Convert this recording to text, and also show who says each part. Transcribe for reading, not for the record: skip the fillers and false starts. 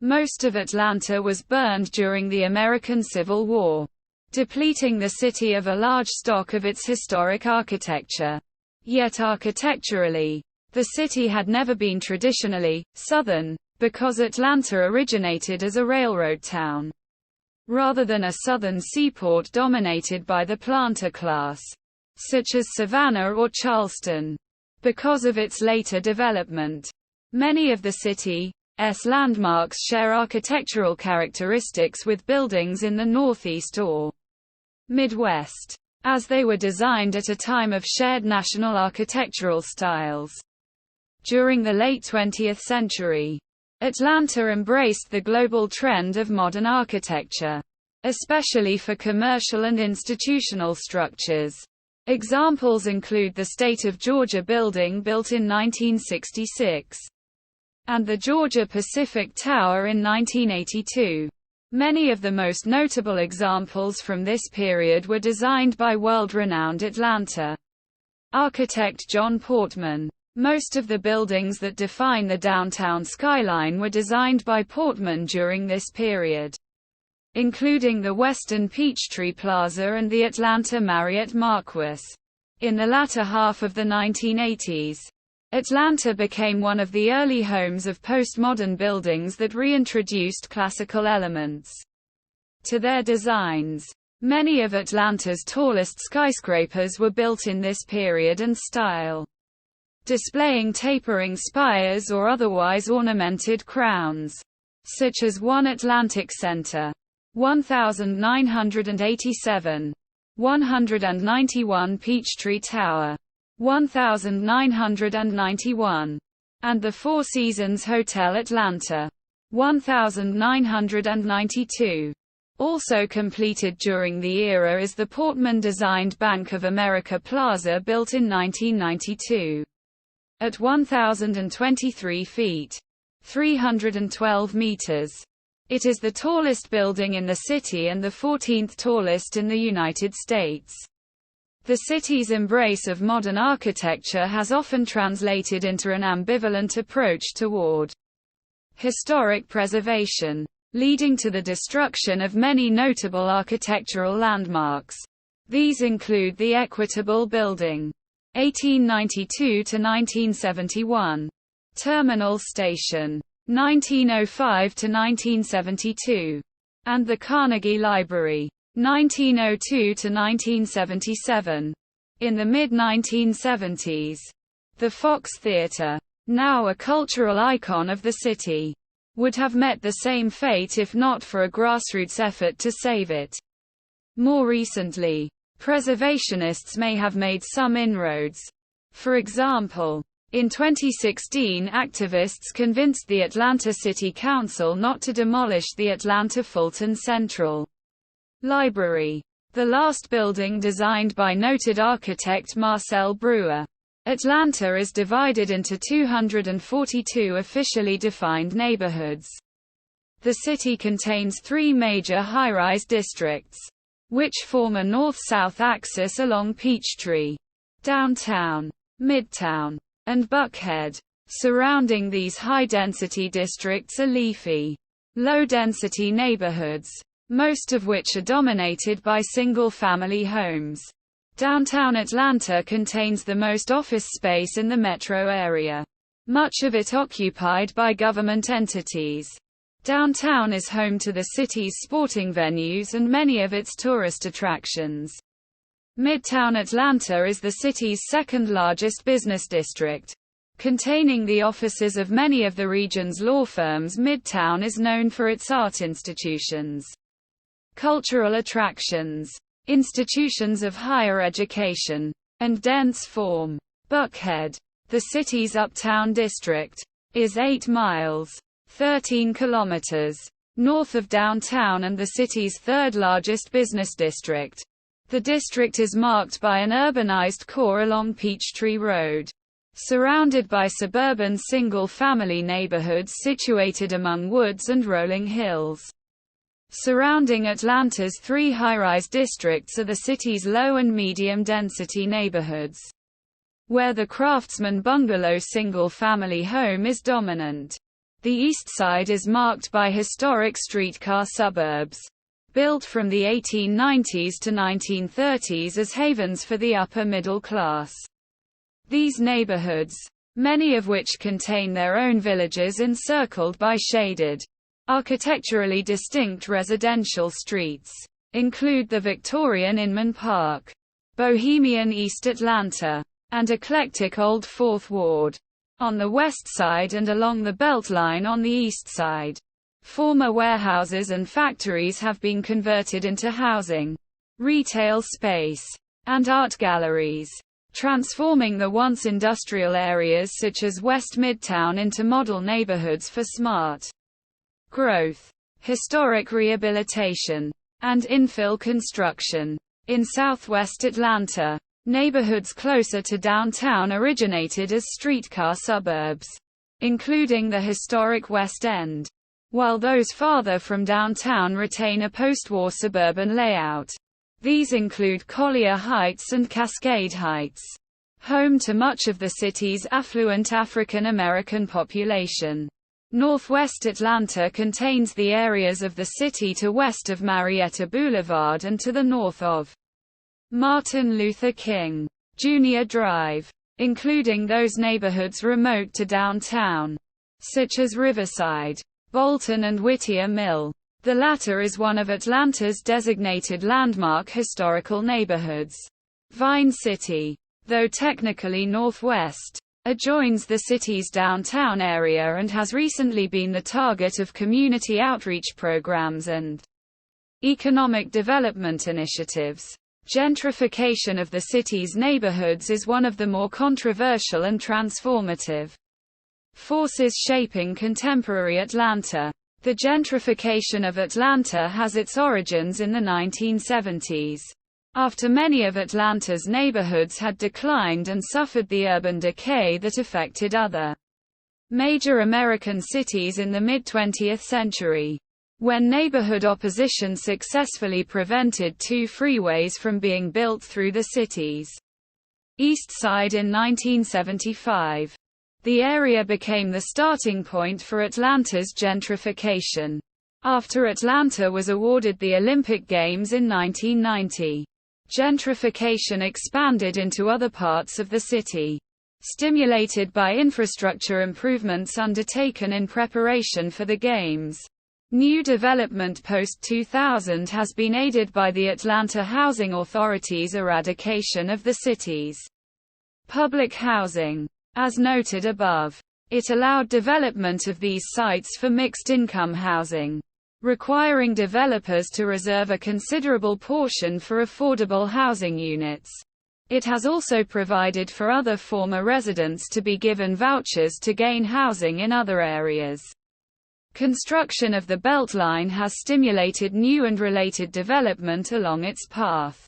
Speaker 1: Most of Atlanta was burned during the American Civil War, depleting the city of a large stock of its historic architecture. Yet architecturally, the city had never been traditionally Southern, because Atlanta originated as a railroad town, rather than a Southern seaport dominated by the planter class, such as Savannah or Charleston. Because of its later development, many of the city's landmarks share architectural characteristics with buildings in the Northeast or Midwest, as they were designed at a time of shared national architectural styles. During the late 20th century, Atlanta embraced the global trend of modern architecture, especially for commercial and institutional structures. Examples include the State of Georgia building built in 1966, and the Georgia Pacific Tower in 1982. Many of the most notable examples from this period were designed by world-renowned Atlanta architect John Portman. Most of the buildings that define the downtown skyline were designed by Portman during this period, including the Western Peachtree Plaza and the Atlanta Marriott Marquis. In the latter half of the 1980s, Atlanta became one of the early homes of postmodern buildings that reintroduced classical elements to their designs. Many of Atlanta's tallest skyscrapers were built in this period and style, displaying tapering spires or otherwise ornamented crowns, such as One Atlantic Center, 1987, 191 Peachtree Tower, 1991, and the Four Seasons Hotel Atlanta, 1992. Also completed during the era is the Portman-designed Bank of America Plaza built in 1992. At 1,023 feet, 312 meters. It is the tallest building in the city and the 14th tallest in the United States. The city's embrace of modern architecture has often translated into an ambivalent approach toward historic preservation, leading to the destruction of many notable architectural landmarks. These include the Equitable Building, 1892 to 1971, Terminal Station, 1905 to 1972, and the Carnegie Library, 1902 to 1977. In the mid-1970s, the Fox Theatre, now a cultural icon of the city, would have met the same fate if not for a grassroots effort to save it. More recently, preservationists may have made some inroads. For example, in 2016 activists convinced the Atlanta City Council not to demolish the Atlanta Fulton Central Library, the last building designed by noted architect Marcel Breuer. Atlanta is divided into 242 officially defined neighborhoods. The city contains three major high-rise districts, which form a north-south axis along Peachtree, Downtown, Midtown, and Buckhead. Surrounding these high-density districts are leafy, low-density neighborhoods, most of which are dominated by single-family homes. Downtown Atlanta contains the most office space in the metro area, much of it occupied by government entities. Downtown is home to the city's sporting venues and many of its tourist attractions. Midtown Atlanta is the city's second-largest business district, containing the offices of many of the region's law firms. Midtown is known for its art institutions, cultural attractions, institutions of higher education, and dense form. Buckhead, the city's uptown district, is 8 miles, 13 kilometers, north of downtown and the city's third-largest business district. The district is marked by an urbanized core along Peachtree Road, surrounded by suburban single-family neighborhoods situated among woods and rolling hills. Surrounding Atlanta's three high-rise districts are the city's low and medium-density neighborhoods, where the Craftsman bungalow single-family home is dominant. The east side is marked by historic streetcar suburbs, built from the 1890s to 1930s as havens for the upper middle class. These neighborhoods, many of which contain their own villages encircled by shaded, architecturally distinct residential streets, include the Victorian Inman Park, Bohemian East Atlanta, and eclectic Old Fourth Ward. On the west side and along the Beltline on the east side, former warehouses and factories have been converted into housing, retail space, and art galleries, transforming the once industrial areas such as West Midtown into model neighborhoods for smart growth, historic rehabilitation, and infill construction. In southwest Atlanta, neighborhoods closer to downtown originated as streetcar suburbs, including the historic West End, while those farther from downtown retain a post-war suburban layout. These include Collier Heights and Cascade Heights, home to much of the city's affluent African American population. Northwest Atlanta contains the areas of the city to west of Marietta Boulevard and to the north of Martin Luther King Jr. Drive, including those neighborhoods remote to downtown, such as Riverside, Bolton and Whittier Mill. The latter is one of Atlanta's designated landmark historical neighborhoods. Vine City, though technically northwest, adjoins the city's downtown area and has recently been the target of community outreach programs and economic development initiatives. Gentrification of the city's neighborhoods is one of the more controversial and transformative forces shaping contemporary Atlanta. The gentrification of Atlanta has its origins in the 1970s. After many of Atlanta's neighborhoods had declined and suffered the urban decay that affected other major American cities in the mid-20th century. When neighborhood opposition successfully prevented two freeways from being built through the city's east side in 1975. The area became the starting point for Atlanta's gentrification. After Atlanta was awarded the Olympic Games in 1990, gentrification expanded into other parts of the city, stimulated by infrastructure improvements undertaken in preparation for the Games. New development post-2000 has been aided by the Atlanta Housing Authority's eradication of the city's public housing. As noted above, it allowed development of these sites for mixed-income housing, requiring developers to reserve a considerable portion for affordable housing units. It has also provided for other former residents to be given vouchers to gain housing in other areas. Construction of the Beltline has stimulated new and related development along its path.